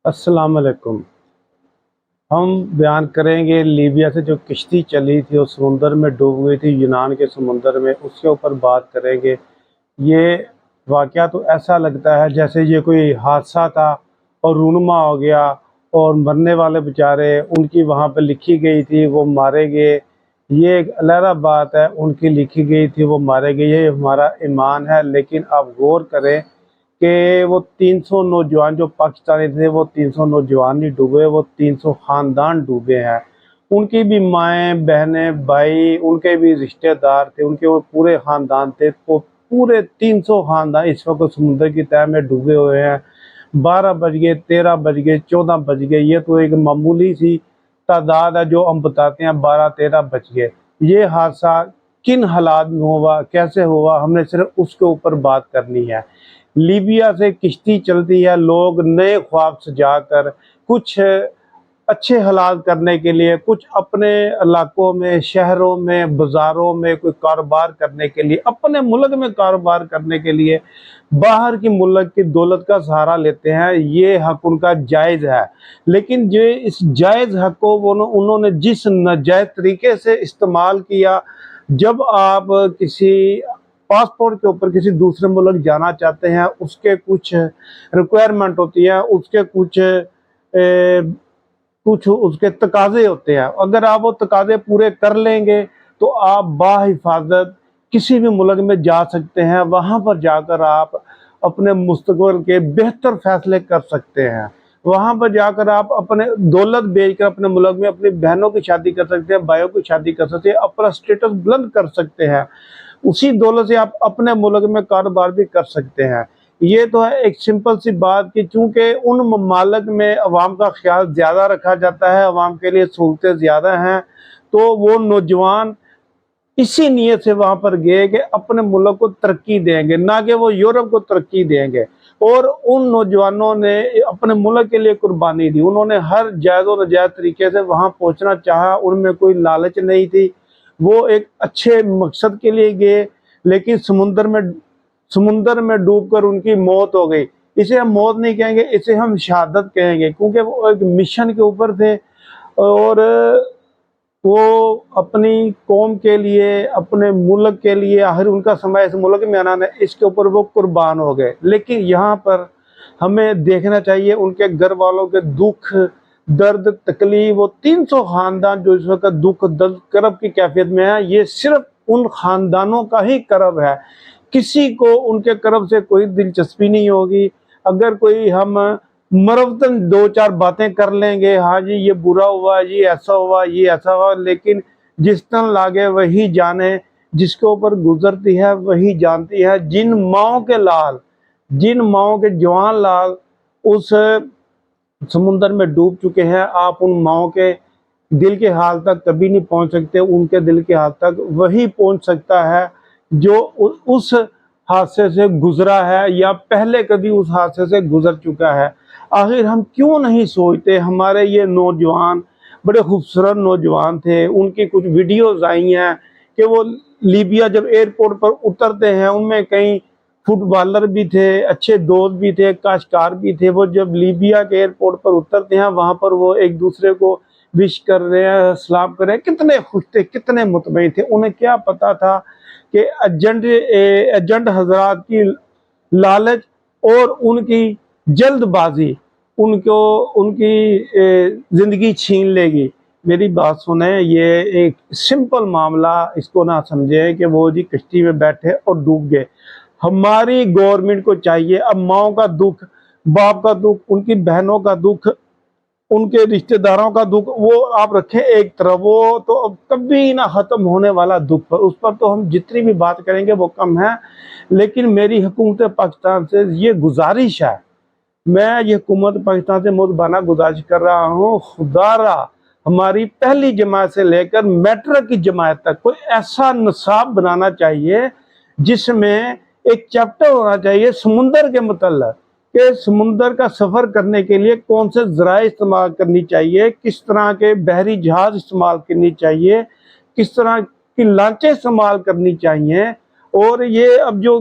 अस्सलाम वालेकुम। हम बयान करेंगे लीबिया से जो किश्ती चली थी और समुंदर में डूब गई थी, यूनान के समुंदर में, उसके ऊपर बात करेंगे। ये वाक़या तो ऐसा लगता है जैसे ये कोई हादसा था और रूनुमा हो गया और मरने वाले बेचारे उनकी वहाँ पे लिखी गई थी वो मारे गए। ये एक अलहदा बात है, उनकी लिखी गई थी वो मारे गए, ये हमारा ईमान है। लेकिन आप गौर करें कि वो 300 नौजवान जो पाकिस्तानी थे, वो 300 नौजवान नहीं डूबे, वो 300 ख़ानदान डूबे हैं। उनकी भी माएँ बहनें भाई, उनके भी रिश्तेदार थे, उनके वो पूरे ख़ानदान थे। वो पूरे 300 ख़ानदान इस वक्त समुद्र की तह में डूबे हुए हैं। 12 बज गए, 13 बज गए, 14 बज गए, ये तो एक मामूली सी तादाद है जो हम बताते हैं। 12-13 बज गए। ये हादसा किन हालात में हुआ, कैसे हुआ, हमने सिर्फ उसके ऊपर बात करनी है। लीबिया से किश्ती चलती है, लोग नए ख्वाब सजाकर कुछ अच्छे हालात करने के लिए, कुछ अपने इलाकों में, शहरों में, बाज़ारों में कोई कारोबार करने के लिए, अपने मुल्क में कारोबार करने के लिए बाहर की मुल्क की दौलत का सहारा लेते हैं। ये हक उनका जायज़ है, लेकिन जो इस जायज़ हक को उन्होंने जिस नाजायज़ तरीके से इस्तेमाल किया। जब आप किसी पासपोर्ट के ऊपर किसी दूसरे मुल्क जाना चाहते हैं, उसके कुछ रिक्वायरमेंट होती है, उसके कुछ उसके तकाज़े होते हैं। अगर आप वो तकाज़े पूरे कर लेंगे तो आप बाहिफाज़त किसी भी मुल्क में जा सकते हैं। वहाँ पर जाकर आप अपने मुस्तक़बिल के बेहतर फ़ैसले कर सकते हैं। वहाँ पर जाकर आप अपने दौलत बेचकर अपने मुल्क में अपनी बहनों की शादी कर सकते हैं, भाइयों की शादी कर सकते हैं, अपना स्टेटस बुलंद कर सकते हैं। उसी दौलत से आप अपने मुल्क में कारोबार भी कर सकते हैं। ये तो है एक सिंपल सी बात कि चूँकि उन ममालिक में अवाम का ख्याल ज़्यादा रखा जाता है, अवाम के लिए सहूलतें ज़्यादा हैं, तो वो नौजवान इसी नीयत से वहाँ पर गए कि अपने मुल्क को तरक्की देंगे, ना कि वो यूरोप को तरक्की देंगे। और उन नौजवानों ने अपने मुल्क के लिए कुर्बानी दी। उन्होंने हर जायज़ व नाजायज़ तरीके से वहाँ पहुँचना चाहा, उनमें कोई लालच नहीं थी। वो एक अच्छे मकसद के लिए गए, लेकिन समुंदर में डूबकर उनकी मौत हो गई। इसे हम मौत नहीं कहेंगे, इसे हम शहादत कहेंगे, क्योंकि वो एक मिशन के ऊपर थे और वो अपनी कौम के लिए, अपने मुल्क के लिए, आखिर उनका समय इस मुल्क में आना है, इसके ऊपर वो कुर्बान हो गए। लेकिन यहाँ पर हमें देखना चाहिए उनके घर वालों के दुख, दर्द, तकलीफ। वो 300 ख़ानदान जो इस वक्त दुख दर्द करब की कैफियत में है, ये सिर्फ उन ख़ानदानों का ही करब है। किसी को उनके करब से कोई दिलचस्पी नहीं होगी। अगर कोई हम मरवतन 2-4 बातें कर लेंगे, हाँ जी ये बुरा हुआ, ये ऐसा हुआ, ये ऐसा हुआ, लेकिन जिस तन लागे वही जाने, जिसके ऊपर गुजरती है वही जानती है। जिन माओं के जवान लाल उस समुंदर में डूब चुके हैं, आप उन माओं के दिल के हाल तक कभी नहीं पहुंच सकते। उनके दिल के हाल तक वही पहुंच सकता है जो उस हादसे से गुजरा है या पहले कभी उस हादसे से गुजर चुका है। आखिर हम क्यों नहीं सोचते, हमारे ये नौजवान बड़े खूबसूरत नौजवान थे, उनकी कुछ वीडियोज़ आई हैं कि वो लीबिया जब एयरपोर्ट पर उतरते हैं, उनमें कई फुटबॉलर भी थे, अच्छे दोस्त भी थे, काश्तकार भी थे। वो जब लीबिया के एयरपोर्ट पर उतरते हैं, वहाँ पर वो एक दूसरे को विश कर रहे हैं, सलाम कर रहे हैं, कितने खुश थे, कितने मुतमईन थे। उन्हें क्या पता था कि एजेंट हजरात की लालच और उनकी जल्दबाजी उनको उनकी ज़िंदगी छीन लेगी। मेरी बात सुने, ये एक सिंपल मामला, इसको ना समझें कि वो जी कश्ती में बैठे और डूब गए। हमारी गवर्नमेंट को चाहिए, अब माओं का दुख, बाप का दुख, उनकी बहनों का दुख, उनके रिश्तेदारों का दुख, वो आप रखें एक तरफ, वो तो अब कभी ना ख़त्म होने वाला दुख पर, उस पर तो हम जितनी भी बात करेंगे वो कम है। लेकिन मेरी हुकूमत पाकिस्तान से ये गुजारिश है, मैं ये हुकूमत पाकिस्तान से मुतबाना गुजारिश कर रहा हूँ, खुदारा हमारी पहली जमात से लेकर मैट्रिक की जमात तक कोई ऐसा निसाब बनाना चाहिए जिसमें एक चैप्टर होना चाहिए समुंदर के मतलब कि समुंदर का सफ़र करने के लिए कौन से ज़राए इस्तेमाल करनी चाहिए, किस तरह के बहरी जहाज़ इस्तेमाल करनी चाहिए, किस तरह की लांचें इस्तेमाल करनी चाहिए। और ये अब जो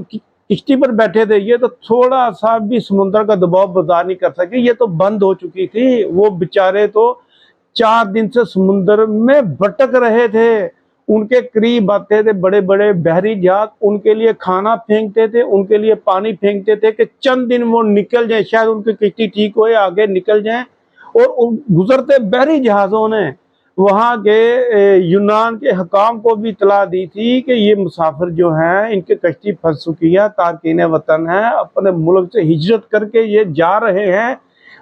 کشتی پر بیٹھے تھے، یہ تو تھوڑا سا بھی سمندر کا دباؤ برداشت نہیں کر سکے، یہ تو بند ہو چکی تھی، وہ بیچارے تو 4 دن سے سمندر میں بھٹک رہے تھے۔ ان کے قریب آتے تھے بڑے بڑے بحری جہاز، ان کے لیے کھانا پھینکتے تھے، ان کے لیے پانی پھینکتے تھے کہ چند دن وہ نکل جائیں، شاید ان کی کشتی ٹھیک ہوئے آگے نکل جائیں۔ اور گزرتے بحری جہازوں نے وہاں کے یونان کے حکام کو بھی اطلاع دی تھی کہ یہ مسافر جو ہیں ان کی کشتی پھنس چکی ہے، تارکین وطن ہیں، اپنے ملک سے ہجرت کر کے یہ جا رہے ہیں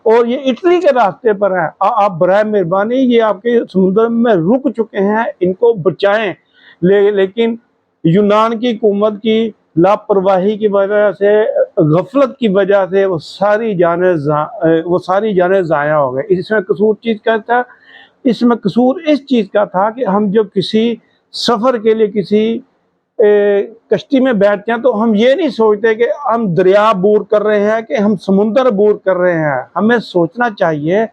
اور یہ اٹلی کے راستے پر ہیں، آپ برائے مہربانی یہ آپ کے سمندر میں رک چکے ہیں، ان کو بچائیں۔ لیکن یونان کی حکومت کی لاپرواہی کی وجہ سے، غفلت کی وجہ سے وہ ساری جانیں ضائع ہو گئے۔ اس میں قصور چیز کا تھا، اس میں قصور اس چیز کا تھا کہ ہم جو کسی سفر کے لیے کسی کشتی میں بیٹھتے ہیں تو ہم یہ نہیں سوچتے کہ ہم دریا عبور کر رہے ہیں کہ ہم سمندر عبور کر رہے ہیں۔ ہمیں سوچنا چاہیے،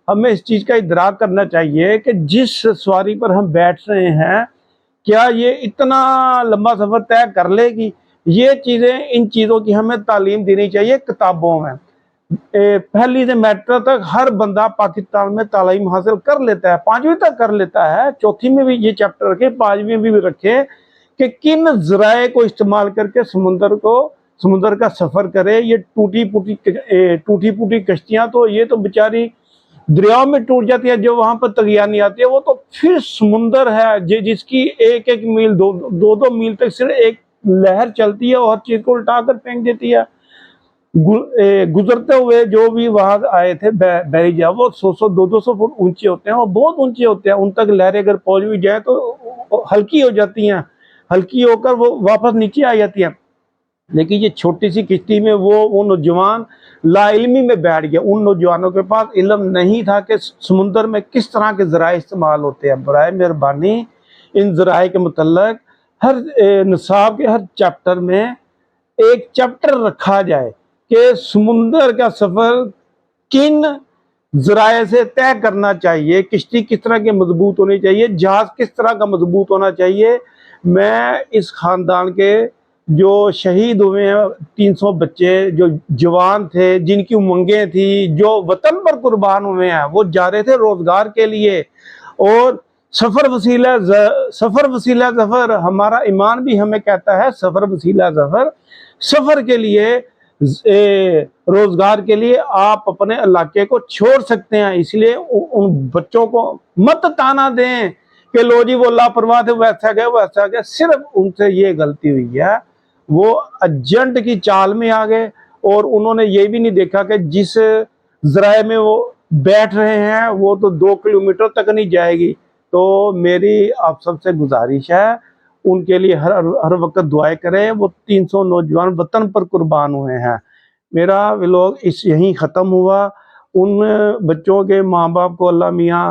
ہمیں اس چیز کا ادراک کرنا چاہیے کہ جس سواری پر ہم بیٹھ رہے ہیں کیا یہ اتنا لمبا سفر طے کر لے گی۔ یہ چیزیں، ان چیزوں کی ہمیں تعلیم دینی چاہیے کتابوں میں۔ پہلی سے میٹرک تک ہر بندہ پاکستان میں تعلیم حاصل کر لیتا ہے، 5ویں تک کر لیتا ہے، چوتھی میں بھی یہ چیپٹر رکھے، 5ویں میں بھی رکھے کہ کن ذرائع کو استعمال کر کے سمندر کا سفر کرے۔ یہ ٹوٹی پوٹی کشتیاں تو یہ تو بیچاری دریاؤں میں ٹوٹ جاتی ہے، جو وہاں پر تغیانی آتی ہے، وہ تو پھر سمندر ہے جس کی 1 میل 2 میل تک صرف ایک لہر چلتی ہے اور ہر چیز کو الٹا کر پھینک دیتی ہے۔ گزرتے ہوئے جو بھی وہاں آئے تھے بحری جہاز، وہ 100 200 فٹ اونچے ہوتے ہیں، وہ بہت اونچے ہوتے ہیں، ان تک لہریں اگر پہنچ بھی جائیں تو ہلکی ہو جاتی ہیں، ہلکی ہو کر وہ واپس نیچے آ جاتی ہیں۔ لیکن یہ چھوٹی سی کشتی میں وہ نوجوان لا علمی میں بیٹھ گیا، ان نوجوانوں کے پاس علم نہیں تھا کہ سمندر میں کس طرح کے ذرائع استعمال ہوتے ہیں۔ برائے مہربانی ان ذرائع کے متعلق ہر نصاب کے ہر چیپٹر میں ایک چیپٹر رکھا جائے کہ سمندر کا سفر کن ذرائع سے طے کرنا چاہیے، کشتی کس طرح کی مضبوط ہونی چاہیے، جہاز کس طرح کا مضبوط ہونا چاہیے۔ میں اس خاندان کے جو شہید ہوئے ہیں 300 بچے جو جوان تھے، جن کی امنگیں تھیں، جو وطن پر قربان ہوئے ہیں، وہ جا رہے تھے روزگار کے لیے، اور سفر وسیلہ ظفر، ہمارا ایمان بھی ہمیں کہتا ہے سفر وسیلہ ظفر، سفر کے لیے، روزگار کے لیے آپ اپنے علاقے کو چھوڑ سکتے ہیں۔ اس لیے ان بچوں کو مت تانا دیں کہ لو جی وہ لاپرواہ تھے، ویسا گیا۔ صرف ان سے یہ غلطی ہوئی ہے، وہ ایجنٹ کی چال میں آ گئے اور انہوں نے یہ بھی نہیں دیکھا کہ جس ذرائع میں وہ بیٹھ رہے ہیں وہ تو 2 کلومیٹر تک نہیں جائے گی۔ تو میری آپ سب سے گزارش ہے، ان کے لیے ہر وقت دعائیں کریں، وہ 300 نوجوان وطن پر قربان ہوئے ہیں۔ میرا ولاگ یہیں ختم ہوا۔ ان بچوں کے ماں باپ کو اللہ میاں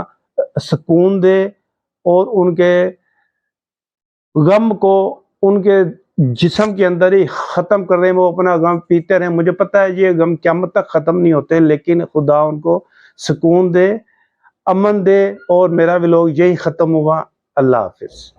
سکون دے اور ان کے غم کو ان کے جسم کے اندر ہی ختم کر رہے ہیں، وہ اپنا غم پیتے رہے۔ مجھے پتہ ہے یہ غم قیامت تک ختم نہیں ہوتے، لیکن خدا ان کو سکون دے، امن دے، اور میرا ولاگ یہی ختم ہوا۔ اللہ حافظ۔